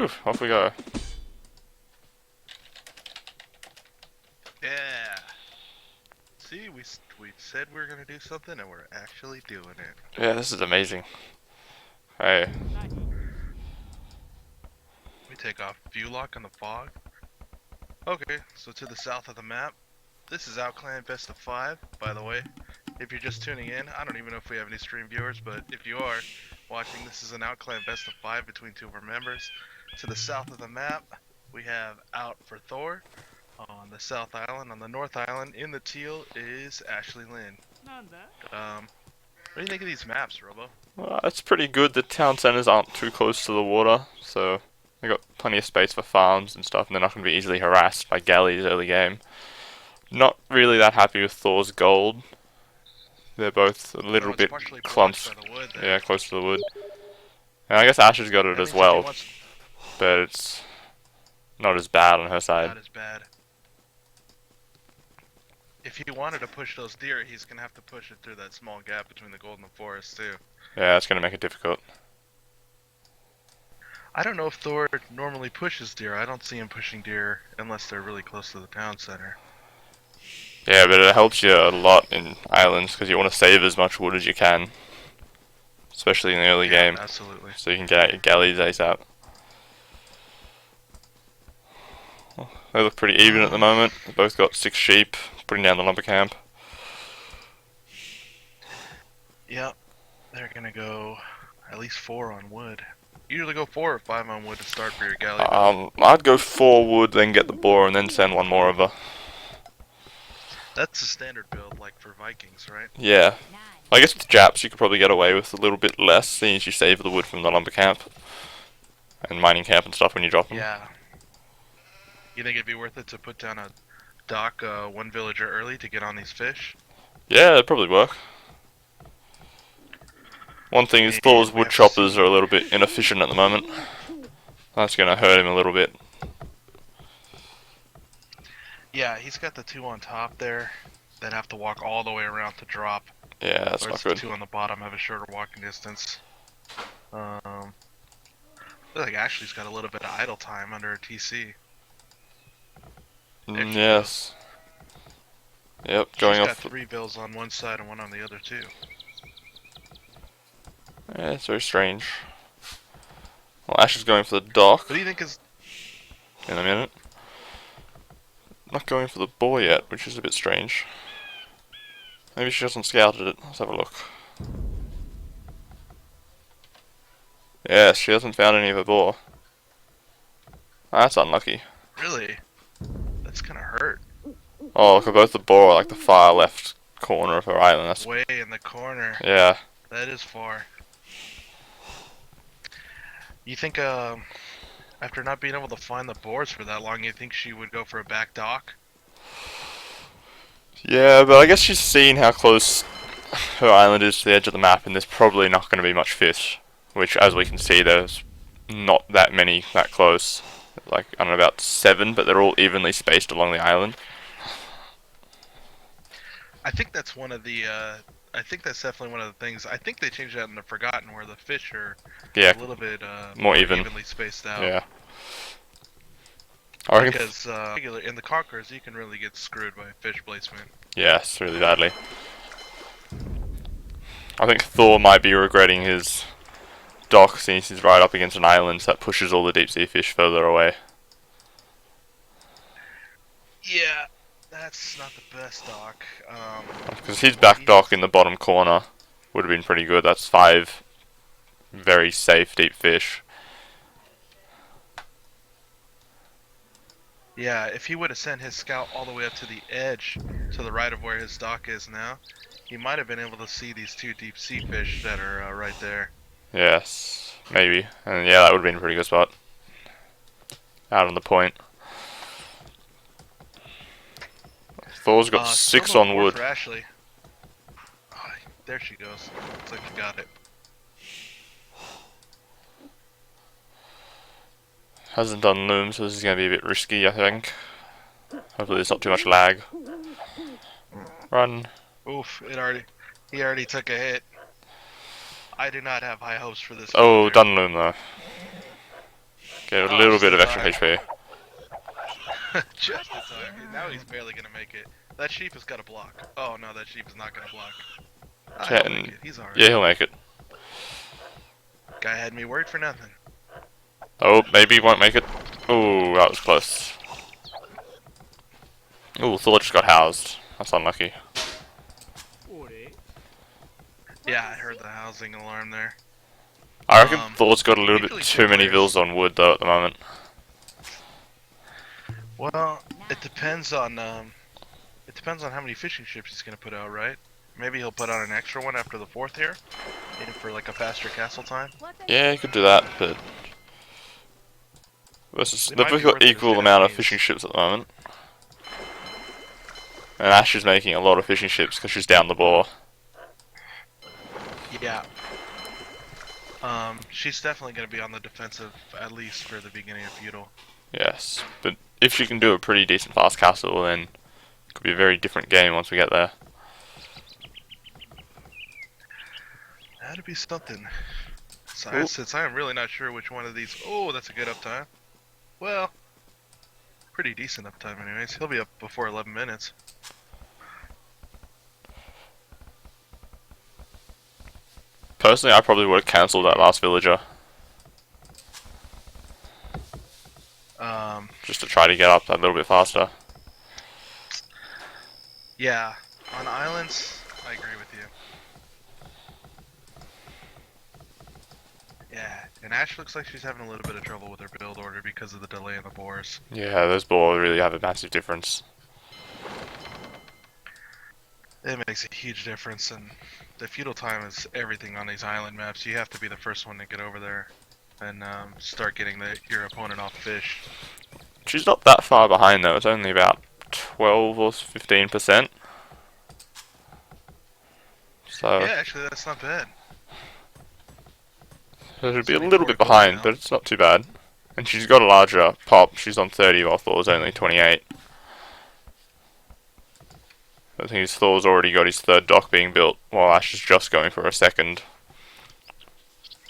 Oof, off we go. Yeah. See, we said we were gonna do something, and we're actually doing it. Yeah, this is amazing. Hey. We take off view lock on the fog. Okay, so to the south of the map, this is Outclan Best of 5, by the way. If you're just tuning in, I don't even know if we have any stream viewers, but if you are watching, this is an Outclan Best of 5 between two of our members. To the south of the map, we have Out for Thor. On the South Island, on the North Island, in the teal is Ashleylynn. What do you think of these maps, Robo? Well, it's pretty good. The town centers aren't too close to the water, so they got plenty of space for farms and stuff, and they're not going to be easily harassed by galleys early game. Not really that happy with Thor's gold. They're both a little bit partially clumps. by the wood there. Yeah, close to the wood. And I guess Ash has got it That as means if he well, wants but it's not as bad on her side. not as bad. If he wanted to push those deer, he's gonna have to push it through that small gap between the gold and the forest too. Yeah, that's going to make it difficult. I don't know if Thor normally pushes deer. I don't see him pushing deer unless they're really close to the town center. Yeah, but it helps you a lot in islands because you want to save as much wood as you can, especially in the early game, Absolutely. so you can get out your galleys ASAP. They look pretty even at the moment. They both got 6 sheep, putting down the lumber camp. Yep, they're gonna go at least 4 on wood. You usually go 4 or 5 on wood to start for your galley. I'd go 4 wood, then get the boar, and then send one more over. That's the standard build, like for Vikings, right? Yeah. I guess with the Japs you could probably get away with a little bit less, seeing as you save the wood from the lumber camp and mining camp and stuff when you drop them. Yeah. You think it'd be worth it to put down a dock one villager early to get on these fish? Yeah, it'd probably work. One thing is Thor's wood choppers are a little bit inefficient at the moment. That's going to hurt him a little bit. Yeah, he's got the 2 on top there that have to walk all the way around to drop. Yeah, that's not good. The 2 on the bottom have a shorter walking distance. I feel like Ashley's got a little bit of idle time under her TC. Yes. Yep, going She's off. got 3 bills on one side and 1 on the other too. Yeah, it's very strange. Well, Ash is going for the dock. What do you think is... In a minute. Not going for the boar yet, which is a bit strange. Maybe she hasn't scouted it. Let's have a look. Yes, she hasn't found any of the boar. That's unlucky. Really? That's gonna hurt. Oh, look at both the boar are like the far left corner of her island. That's Way in the corner. yeah. That is far. You think, after not being able to find the boars for that long, you think she would go for a back dock? Yeah, but I guess she's seen how close her island is to the edge of the map, and there's probably not going to be much fish. Which, as we can see, there's not that many that close. Like, I don't know, about 7, but they're all evenly spaced along the island. I think that's one of the, I think that's definitely one of the things. I think they changed that in the Forgotten, where the fish are Yeah, a little bit more even. evenly spaced out. Yeah. I reckon. Because in the Conquerors, you can really get screwed by fish placement. Yes, really badly. I think Thor might be regretting his dock since he's right up against an island that pushes all the deep sea fish further away. Yeah, that's not the best dock. Because his back dock in the bottom corner would have been pretty good. That's 5 very safe deep fish. Yeah, if he would have sent his scout all the way up to the edge, to the right of where his dock is now, he might have been able to see these 2 deep sea fish that are right there. Yes, maybe. And yeah, that would have been a pretty good spot. Out on the point. Thor's got 6 on wood. For Ashley. Oh, there she goes. Looks like she got it. Hasn't done loom, so this is going to be a bit risky, I think. Hopefully there's not too much lag. Run. Oof, he already took a hit. I do not have high hopes for this. Oh, builder. done loom though. Get a Oh, little just bit in of extra time. HP. Just in time. Now he's barely gonna make it. That sheep has got to block. Oh no, that sheep is not gonna block. Ah, he'll make it. He's alright. Yeah, he'll make it. Guy had me worried for nothing. Oh, maybe he won't make it. Ooh, that was close. Ooh, Thor just got housed. That's unlucky. Yeah, I heard the housing alarm there. I reckon Thor's got a little bit usually too many players- vills on wood though at the moment. Well, it depends on how many fishing ships he's gonna put out, right? Maybe he'll put out an extra one after the 4th here, for like a faster castle time. Yeah, he could do that, but versus It they've might both be got worth it equal instead of amount of these. fishing ships at the moment. And Ash is making a lot of fishing ships because she's down the bore. Yeah. She's definitely gonna be on the defensive at least for the beginning of feudal. Yes, but if she can do a pretty decent fast castle, then it could be a very different game once we get there. That'd be something. Ooh. Since I am really not sure which one of these. Oh, that's a good uptime. Well, pretty decent uptime, anyways. He'll be up before 11 minutes. Personally, I probably would have cancelled that last villager just to try to get up that little bit faster. Yeah, on islands, I agree with you. Yeah, and Ash looks like she's having a little bit of trouble with her build order because of the delay in the boars. Yeah, those boars really have a massive difference. It makes a huge difference, and the feudal time is everything on these island maps. You have to be the first one to get over there and start getting your opponent off fish. She's not that far behind though, it's only about 12 or 15%. So Yeah, actually, that's not bad. it'll be a 74 little bit gold behind, now. but it's not too bad. And she's got a larger pop, she's on 30 while Thor's only 28. The thing is, Thor's already got his 3rd dock being built, while Ash is just going for a 2nd.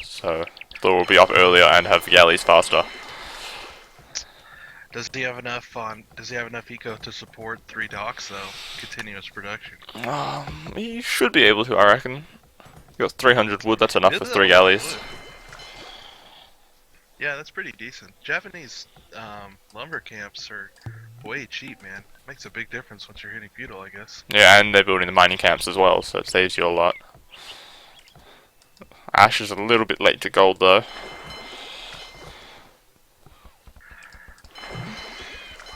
So Thor will be up earlier and have galleys faster. Does he have enough eco to support 3 docks though? Continuous production. He should be able to, I reckon. You got 300 wood, that's enough It for is 3 a lot of galleys. wood. Yeah, that's pretty decent. Japanese lumber camps are way cheap, man. Makes a big difference once you're hitting feudal, I guess. Yeah, and they're building the mining camps as well, so it saves you a lot. Ash is a little bit late to gold though.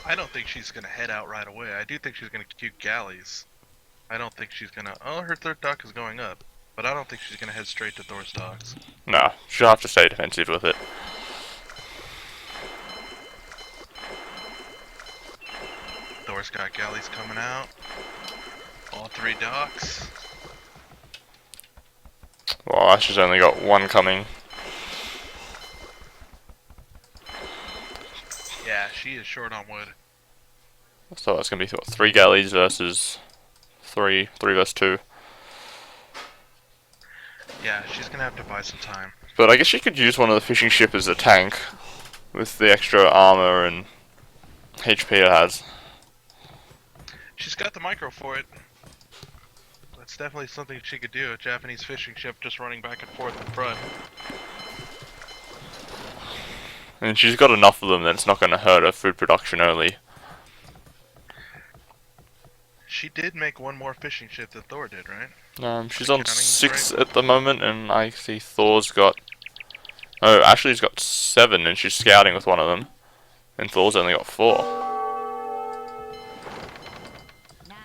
I don't think she's gonna head out right away. I do think she's gonna queue galleys. I don't think she's gonna. Oh, her 3rd dock is going up, but I don't think she's gonna head straight to Thor's docks. No, she'll have to stay defensive with it. Thor's got galleys coming out. All 3 docks. Well, Ash has only got 1 coming. Yeah, she is short on wood. So that's going to be what, 3 galleys versus 3 versus 2. Yeah, she's gonna have to buy some time. But I guess she could use one of the fishing ship as a tank with the extra armor and HP it has. She's got the micro for it. That's definitely something she could do. A Japanese fishing ship just running back and forth in front. And she's got enough of them that it's not going to hurt her food production early. She did make one more fishing ship than Thor did, right? She's Am I on counting 6 right? at the moment, and I see Thor's got... Oh, Ashley's got 7, and she's scouting with one of them. And Thor's only got 4.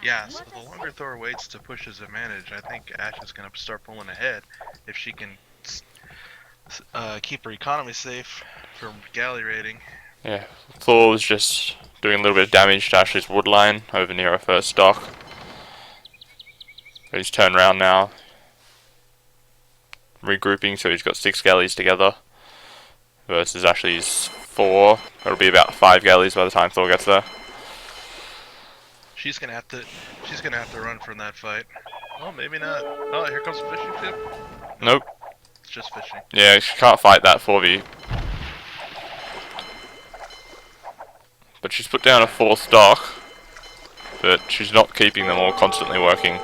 Yeah, so the longer Thor waits to push his advantage, I think Ash is going to start pulling ahead if she can keep her economy safe for galley raiding. Yeah, Thor was just doing a little bit of damage to Ashley's wood line over near her first dock. But he's turned around now. Regrouping, so he's got 6 galleys together. Versus Ashley's 4. It'll be about 5 galleys by the time Thor gets there. She's gonna have to run from that fight. Oh, maybe not. Oh, here comes a fishing ship. Nope. It's just fishing. Yeah, she can't fight that 4v2 but she's put down a 4th dock, but she's not keeping them all constantly working.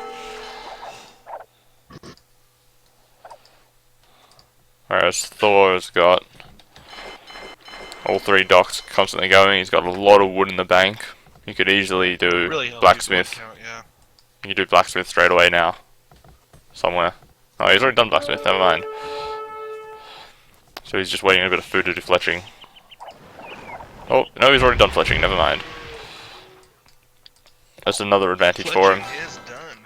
Whereas Thor has got all 3 docks constantly going. He's got a lot of wood in the bank. You could easily do Really helps blacksmith. count, yeah. You can do blacksmith straight away now. Somewhere. Oh, he's already done blacksmith, never mind. So he's just waiting a bit of food to do fletching. Oh, no, he's already done fletching, never mind. That's another advantage for him. Fletching is done.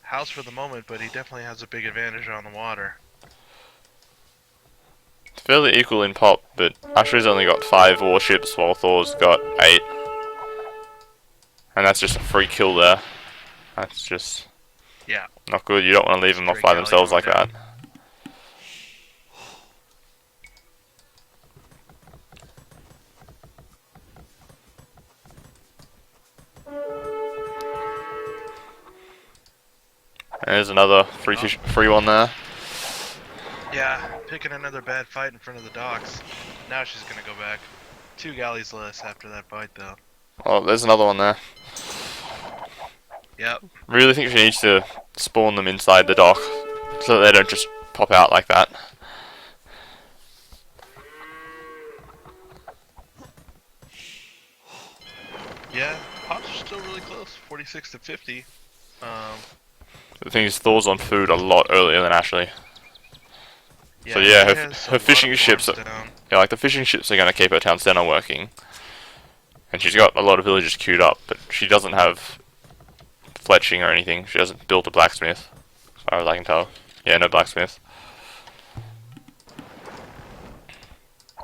House for the moment, but he definitely has a big advantage on the water. It's fairly equal in pop, but Ashley's only got 5 warships while Thor's got 8. And that's just a free kill there. That's just not good. You don't want to leave them off by themselves like that. There's another free one there. Yeah, picking another bad fight in front of the docks. Now she's gonna go back. 2 galleys less after that fight, though. Oh, there's another one there. Yep. Really think she needs to spawn them inside the dock, so that they don't just pop out like that. Yeah, pops are still really close, 46 to 50. The thing is, Thor's on food a lot earlier than Ashley. So yeah, her fishing ships are, like the fishing ships are going to keep her town center working. And she's got a lot of villagers queued up, but she doesn't have fletching or anything. She hasn't built a blacksmith, as far as I can tell. Yeah, no blacksmith.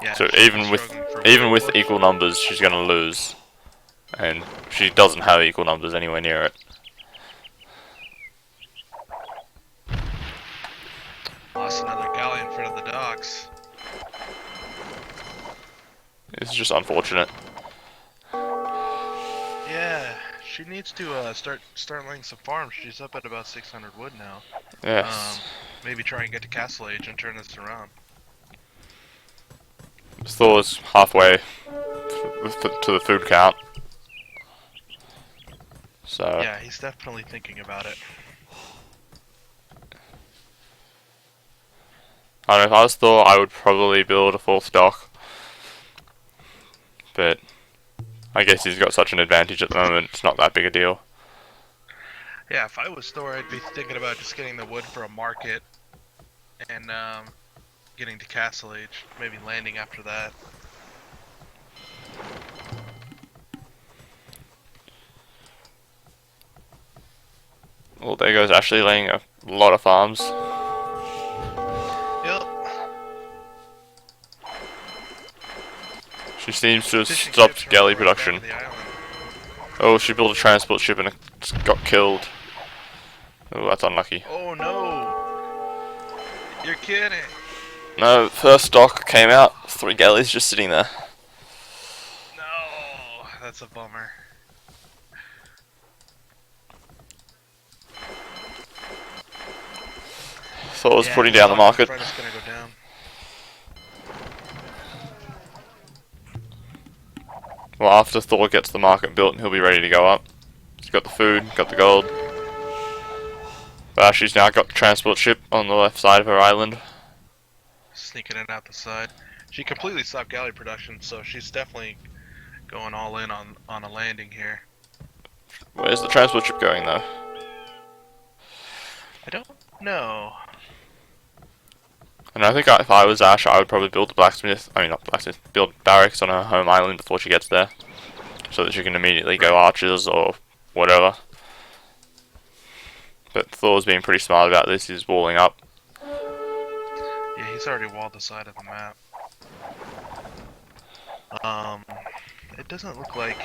Yeah, so even with equal numbers, she's going to lose. And she doesn't have equal numbers anywhere near it. Lost another galley in front of the docks. It's just unfortunate. Yeah, she needs to start laying some farms. She's up at about 600 wood now. Yes. Maybe try and get to Castle Age and turn this around. Thor's halfway to the food count. So yeah, he's definitely thinking about it. I don't know, if I was Thor, I would probably build a 4th dock. But I guess he's got such an advantage at the moment, it's not that big a deal. Yeah, if I was Thor, I'd be thinking about just getting the wood for a market and getting to Castle Age, maybe landing after that. Well, there goes Ashley laying a lot of farms. Yep. She seems to have stopped galley production. Oh, she built a transport ship and it got killed. Oh, that's unlucky. Oh no! You're kidding! No, first dock came out, 3 galleys just sitting there. No, that's a bummer. Thor's putting down the market. Gonna go down. Well, after Thor gets the market built, he'll be ready to go up. He's got the food, got the gold. But she's now got the transport ship on the left side of her island. Sneaking it out the side. She completely stopped galley production, so she's definitely going all in on a landing here. Where's the transport ship going though? I don't know. And I think if I was Ash, I would probably build the blacksmith. I mean, not blacksmith. Build barracks on her home island before she gets there, so that she can immediately go archers or whatever. But Thor's being pretty smart about this. He's walling up. Yeah, he's already walled the side of the map. It doesn't look like.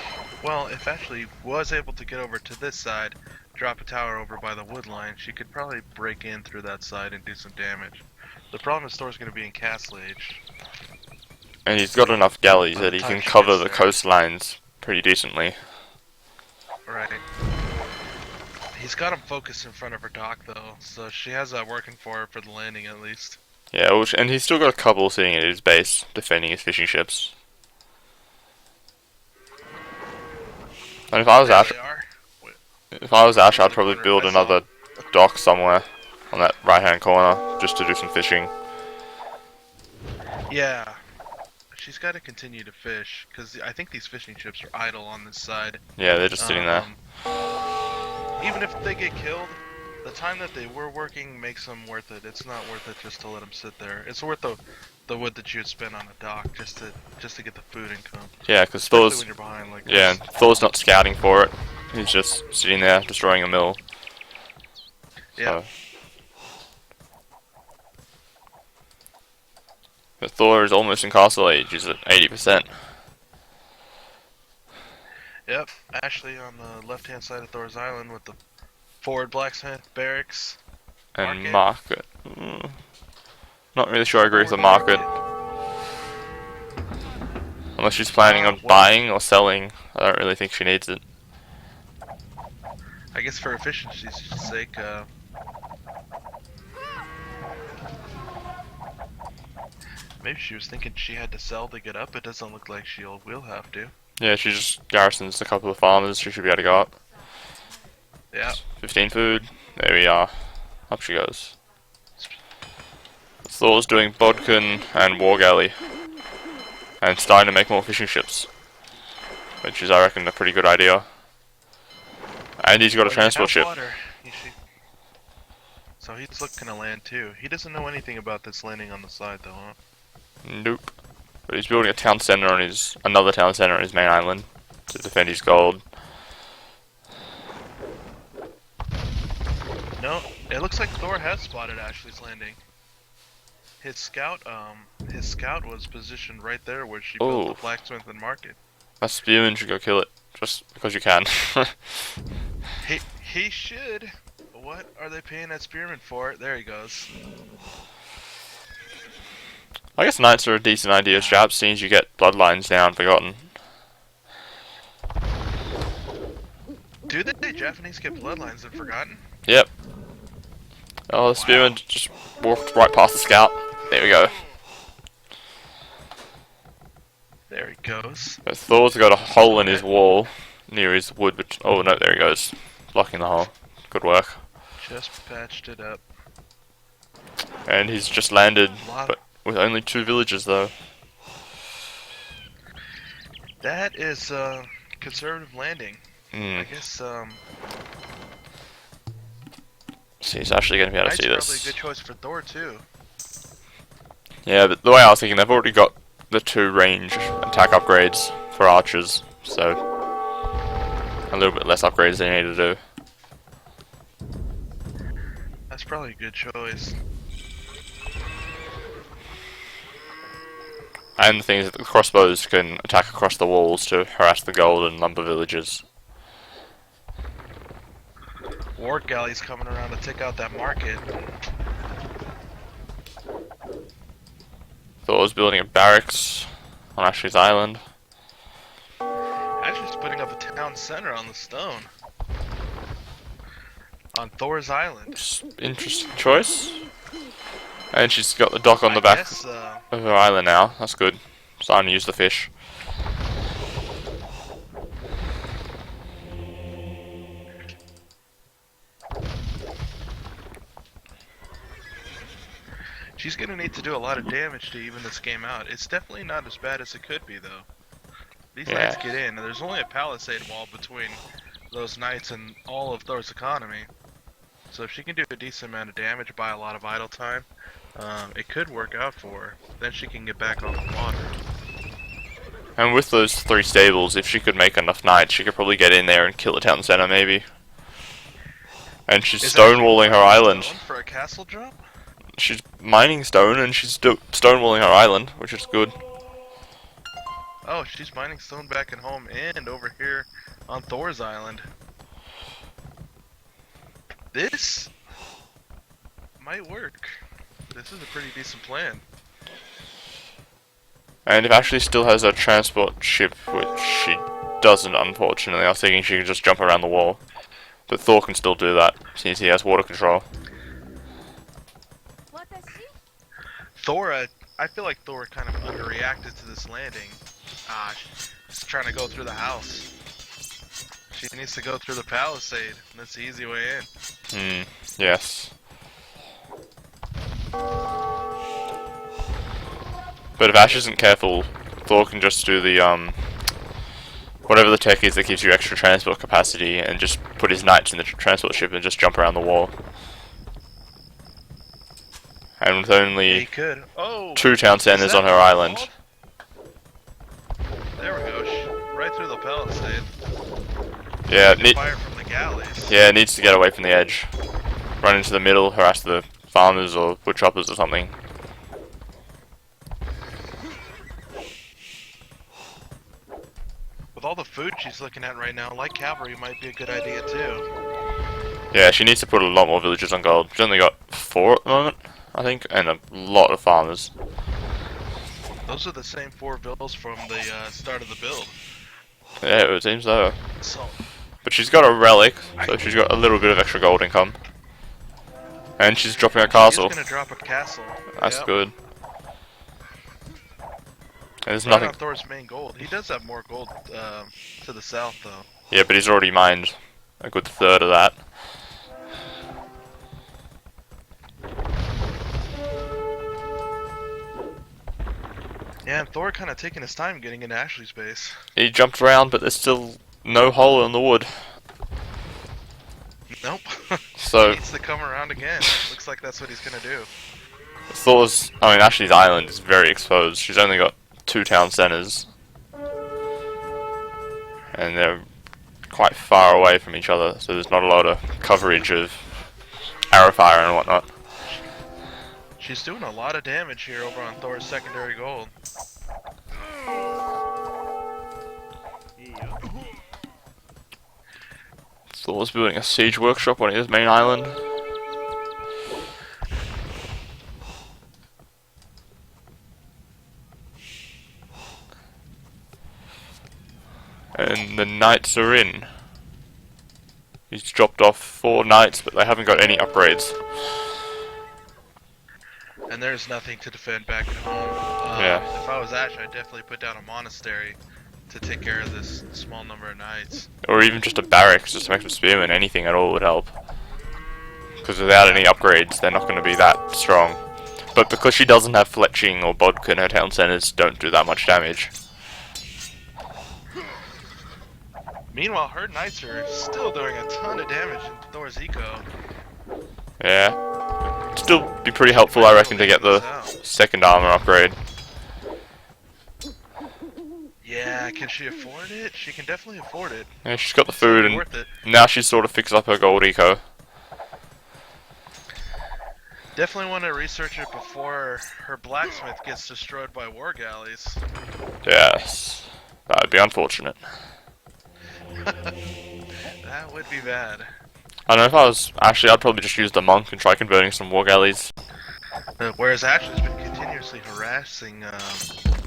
Well, if Ashley was able to get over to this side, drop a tower over by the wood line, she could probably break in through that side and do some damage. The problem is Thor's going to be in Castle Age. And he's got enough galleys that he can cover the coastlines pretty decently. Right. He's got him focused in front of her dock though, so she has that working for her for the landing at least. Yeah, and he's still got a couple sitting at his base, defending his fishing ships. And There they are. Wait, if I was Ash, over I'd the probably corner. build I saw another 'em. dock somewhere on that right-hand corner, just to do some fishing. Yeah, she's got to continue to fish because I think these fishing ships are idle on this side. Yeah, they're just sitting there. Even if they get killed, the time that they were working makes them worth it. It's not worth it just to let them sit there. It's worth the wood that you would spend on a dock just to get the food income. Yeah, because Especially Thor's when you're behind like yeah, this. Thor's not scouting for it. He's just sitting there destroying a mill. Yeah. So. But Thor is almost in castle age. He's at 80%. Yep. Ashley on the left-hand side of Thor's Island with the forward blacksmith barracks. And Market. market. Not really sure I agree with the market. Unless she's planning on Well, buying or selling. I don't really think she needs it. I guess for efficiency's sake, maybe she was thinking she had to sell to get up. It doesn't look like she will have to. Yeah, she just garrisons a couple of farmers. She should be able to go up. Yeah. 15 food. There we are. Up she goes. Thor's doing Bodkin and War Galley. And starting to make more fishing ships. Which is, I reckon, a pretty good idea. And he's got a transport ship. Water. So he's looking to land too. He doesn't know anything about this landing on the side though, huh? Nope. But he's building a town center on another town center on his main island to defend his gold. No, it looks like Thor has spotted Ashley's landing. His scout was positioned right there where she built the blacksmith and market. That spearman should go kill it, just because you can. He should. What are they paying that spearman for? There he goes. I guess knights are a decent idea, chaps, since you get bloodlines now and forgotten. Do the Japanese get bloodlines and forgotten? Yep. Oh, the spearman just walked right past the scout. There we go. There he goes. But Thor's got a hole in his wall near his wood, which, oh no, there he goes. Blocking the hole. Good work. Just patched it up. And he's just landed, but with only 2 villages though. That is conservative landing. I guess see, he's actually going to be able to see Knight's this. probably a good choice for Thor too. Yeah, but the way I was thinking, they've already got the 2 range attack upgrades for archers, so a little bit less upgrades they need to do. That's probably a good choice. And the thing is that the crossbows can attack across the walls to harass the gold and lumber villages. War galley's coming around to take out that market. Thor's building a barracks on Ashley's island. Actually, putting up a town center on the stone. On Thor's island. Interesting choice. And she's got the dock on the back of her island now. That's good. Starting to use the fish. She's gonna need to do a lot of damage to even this game out. It's definitely not as bad as it could be, though. These knights get in, and there's only a palisade wall between those knights and all of Thor's economy. So if she can do a decent amount of damage, buy a lot of idle time, it could work out for her. Then she can get back on the water. And with those 3 stables, if she could make enough knights, she could probably get in there and kill the town center, maybe. And she's stonewalling her island. For a castle jump? She's mining stone and she's stonewalling her island, which is good. Oh, she's mining stone back at home and over here on Thor's island. This might work. This is a pretty decent plan. And if Ashley still has a transport ship, which she doesn't, unfortunately, I was thinking she could just jump around the wall. But Thor can still do that since he has water control. Thor, I feel like Thor kind of underreacted to this landing. She's trying to go through the house. She needs to go through the palisade. That's the easy way in. Yes. But if Ash isn't careful, Thor can just do the whatever the tech is that gives you extra transport capacity, and just put his knights in the transport ship and just jump around the wall. And with only 2 town centers on her island. There we go. Right through the palisade. Yeah, fire from the galleys. Yeah, it needs to get away from the edge. Run into the middle, harass the farmers or wood choppers or something. With all the food she's looking at right now, light cavalry might be a good idea too. Yeah, she needs to put a lot more villagers on gold. She's only got 4 at the moment, I think, and a lot of farmers. Those are the same 4 villas from the start of the build. Yeah, it seems so. So, but she's got a relic, so she's got a little bit of extra gold income. And she's dropping a castle. She's gonna drop a castle. That's good. And there's right nothing. On Thor's main gold. He does have more gold to the south, though. Yeah, but he's already mined a good third of that. Yeah, and Thor kind of taking his time getting into Ashley's base. He jumped around, but there's still no hole in the wood. Nope. So he needs to come around again. Looks like that's what he's gonna do. Ashley's island is very exposed. She's only got 2 town centers, and they're quite far away from each other, so there's not a lot of coverage of arrow fire and whatnot. She's doing a lot of damage here over on Thor's secondary gold. Thor's building a siege workshop on his main island. And the knights are in. He's dropped off 4 knights, but they haven't got any upgrades. And there's nothing to defend back at home. Yeah. If I was Ash, I'd definitely put down a monastery to take care of this small number of knights. Or even just a barracks, just to make some spearmen. Anything at all would help. Because without any upgrades, they're not going to be that strong. But because she doesn't have fletching or bodkin, her town centers don't do that much damage. Meanwhile, her knights are still doing a ton of damage in Thor's eco. Yeah. It'd still be pretty helpful, I reckon, to get the second armor upgrade. Yeah, can she afford it? She can definitely afford it. Yeah, she's got the food, and worth it. now she's sort of fixed up her gold eco. Definitely want to research it before her blacksmith gets destroyed by war galleys. Yes. That would be unfortunate. That would be bad. I don't know, if I was Ashley, I'd probably just use the monk and try converting some war galleys. Whereas Ashley's been continuously harassing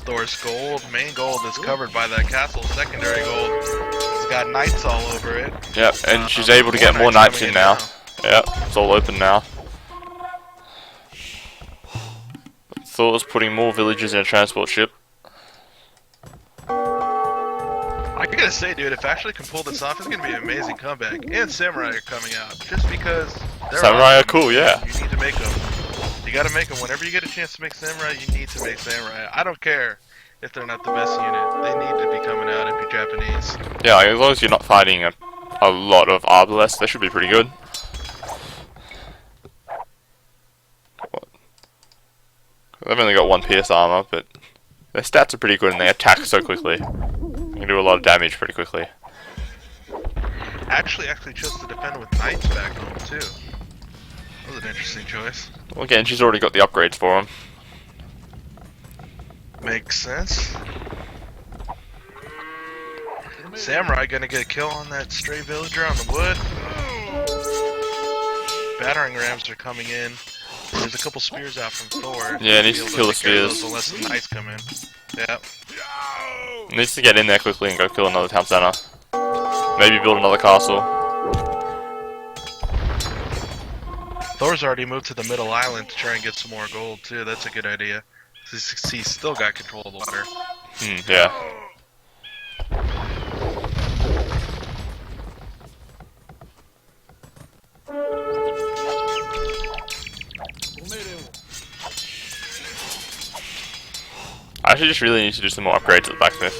Thor's gold. Main gold is covered by that castle. Secondary gold has got knights all over it. Yep, and she's able to get more knights in now. Yep, it's all open now. Thor's putting more villagers in a transport ship. I gotta say, dude, if Ashley can pull this off, it's gonna be an amazing comeback. And Samurai are coming out, just because they're Samurai awesome. are cool, yeah. You need to make them. You gotta make them. Whenever you get a chance to make Samurai, you need to make Samurai. I don't care if they're not the best unit. They need to be coming out if you're Japanese. Yeah, like, as long as you're not fighting a lot of Arbalists, they should be pretty good. They've only got 1 pierce armor, but their stats are pretty good and they attack so quickly. They can do a lot of damage pretty quickly. Actually chose to defend with knights back home too. That was an interesting choice. Well, again, she's already got the upgrades for them. Makes sense. Samurai gonna get a kill on that stray villager on the wood. Battering rams are coming in. There's a couple spears out from Thor. Yeah, needs to kill the spears. Unless the knights come in. Yep. Needs to get in there quickly and go kill another town center. Maybe build another castle. Thor's already moved to the middle island to try and get some more gold too. That's a good idea. He's still got control of the water. Yeah. I actually just really need to do some more upgrades at the blacksmith.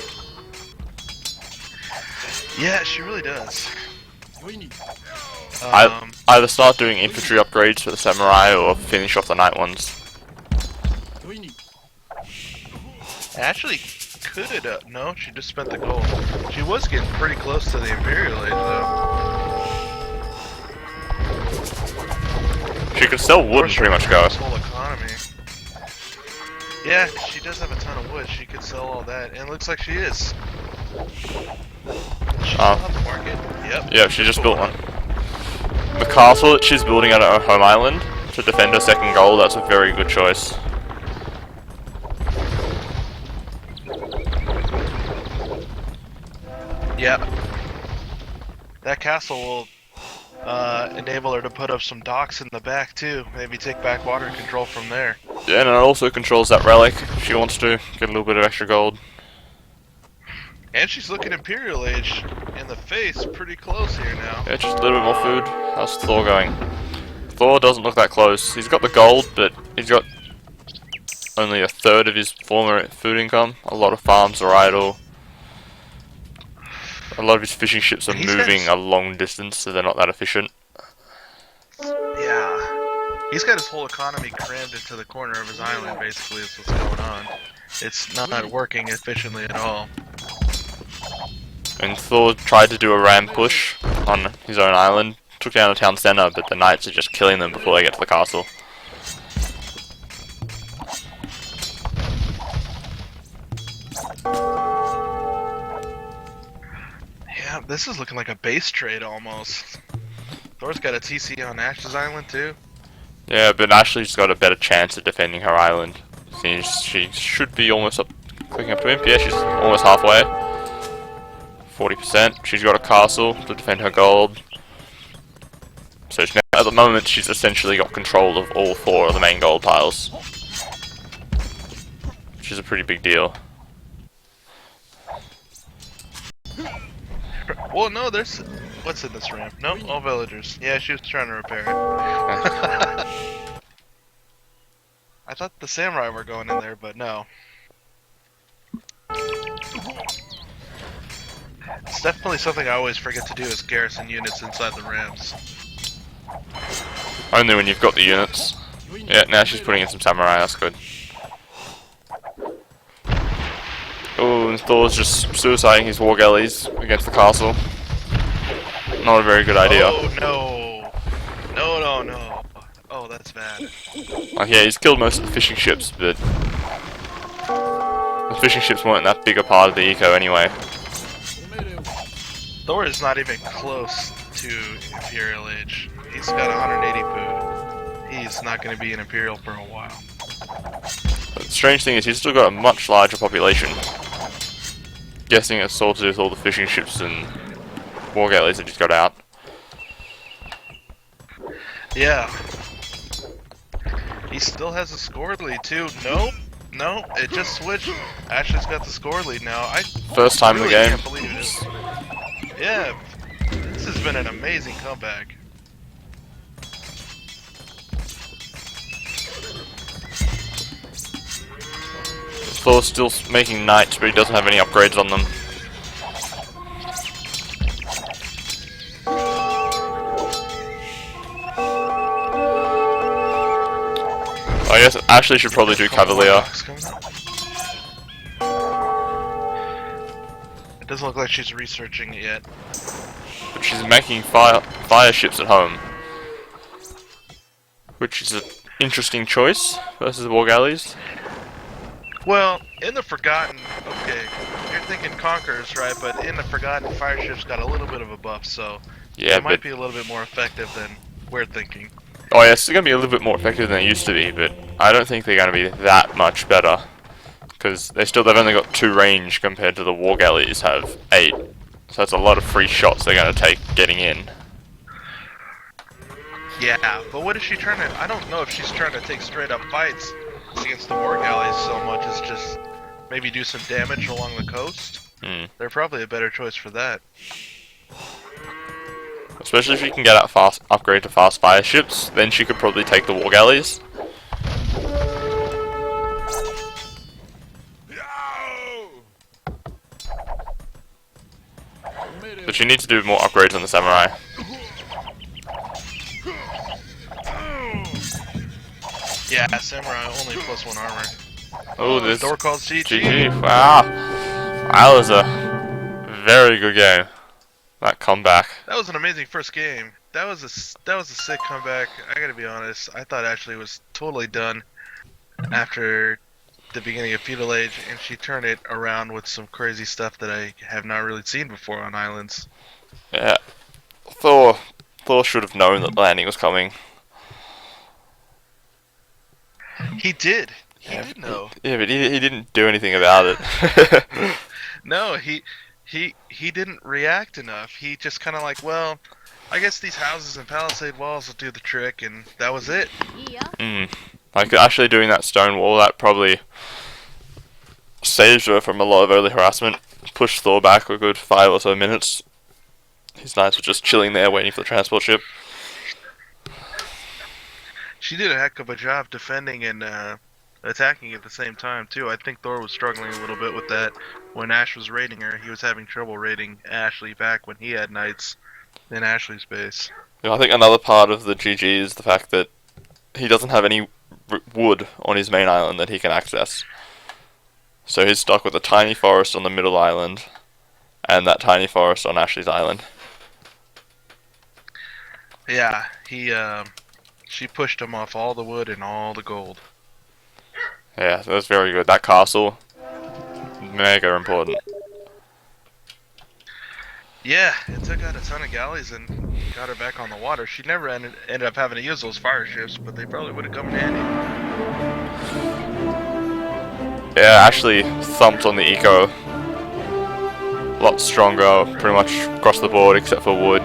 Yeah, she really does. I either start doing infantry upgrades for the samurai or finish off the knight ones. Actually, could no, she just spent the gold. She was getting pretty close to the Imperial Age though. She could sell wood and pretty much go. This whole economy. Yeah, she does have a ton of wood. She could sell all that, and it looks like she is. She still have the market? Yep. Yeah, she just built one. The castle that she's building at her home island to defend her second goal, that's a very good choice. Yep. That castle will enable her to put up some docks in the back too. Maybe take back water control from there. Yeah, and it also controls that relic if she wants to get a little bit of extra gold. And she's looking Imperial Age in the face pretty close here now. Yeah, just a little bit more food. How's Thor going? Thor doesn't look that close. He's got the gold, but he's got only a third of his former food income. A lot of farms are idle. A lot of his fishing ships are moving a long distance, so they're not that efficient. Yeah. He's got his whole economy crammed into the corner of his island, basically, is what's going on. It's not working efficiently at all. And Thor tried to do a ram push on his own island, took down the town centre, but the knights are just killing them before they get to the castle. Yeah, this is looking like a base trade almost. Thor's got a TC on Ash's island too. Yeah, but Ashley's got a better chance at defending her island. She should be almost up, clicking up to him. Yeah, she's almost halfway. 40%. She's got a castle to defend her gold. So at the moment, she's essentially got control of all 4 of the main gold piles, which is a pretty big deal. Well, no, there's... What's in this ramp? No? All villagers. Yeah, she was trying to repair it. I thought the samurai were going in there, but no. It's definitely something I always forget to do is garrison units inside the ramps. Only when you've got the units. Yeah, now she's putting in some samurai, that's good. Oh, and Thor's just suiciding his war galleys against the castle. Not a very good idea. Oh no! No, no, no. Oh, that's bad. Like, yeah, he's killed most of the fishing ships, but the fishing ships weren't that big a part of the eco anyway. Thor is not even close to Imperial Age. He's got 180 food. He's not going to be an Imperial for a while. But the strange thing is he's still got a much larger population. Guessing it's all to do with all the fishing ships and war galleys that he's got out. Yeah. He still has a score lead too. Nope. No, it just switched. Ashley's got the score lead now. First time really in the game. Can't believe it. Yeah, this has been an amazing comeback. Thor's still making knights, but he doesn't have any upgrades on them. I guess Ashley should probably do Cavalier. It doesn't look like she's researching it yet. But she's making fire ships at home. Which is an interesting choice versus war galleys. Well, in the Forgotten, okay, you're thinking Conquerors, right? But in the Forgotten, fire ships got a little bit of a buff, so yeah, it might be a little bit more effective than we're thinking. Oh yes, they're going to be a little bit more effective than they used to be, but I don't think they're going to be that much better. Because they've only got 2 range compared to the war galleys have 8. So that's a lot of free shots they're going to take getting in. Yeah, but what is she trying to? I don't know if she's trying to take straight up fights against the war galleys so much as just maybe do some damage along the coast. They're probably a better choice for that. Especially if you can get that fast upgrade to fast fire ships, then she could probably take the war galleys. But she needs to do more upgrades on the samurai. Yeah, samurai only +1 armor. Oh, this Thor calls GG. GG. Wow, that was a very good game. That comeback. That was an amazing first game. That was a sick comeback. I gotta be honest. I thought Ashley was totally done after the beginning of Feudal Age, and she turned it around with some crazy stuff that I have not really seen before on Islands. Yeah, Thor should have known that the landing was coming. He did. He did know. Yeah, but he didn't do anything about it. No, he didn't react enough. He just kind of like, well, I guess these houses and palisade walls will do the trick, and that was it. Like, actually doing that stone wall, that probably saves her from a lot of early harassment. Pushed Thor back a good 5 or so minutes. His knights were just chilling there waiting for the transport ship. She did a heck of a job defending and attacking at the same time, too. I think Thor was struggling a little bit with that when Ash was raiding her. He was having trouble raiding Ashley back when he had knights in Ashley's base. You know, I think another part of the GG is the fact that he doesn't have any wood on his main island that he can access. So he's stuck with a tiny forest on the middle island and that tiny forest on Ashley's island. Yeah, she pushed him off all the wood and all the gold. Yeah, so that's very good. That castle, mega important. Yeah, it took out a ton of galleys and got her back on the water. She never ended up having to use those fire ships, but they probably would have come in handy. Yeah, Ashley thumped on the eco. A lot stronger, pretty much across the board except for wood.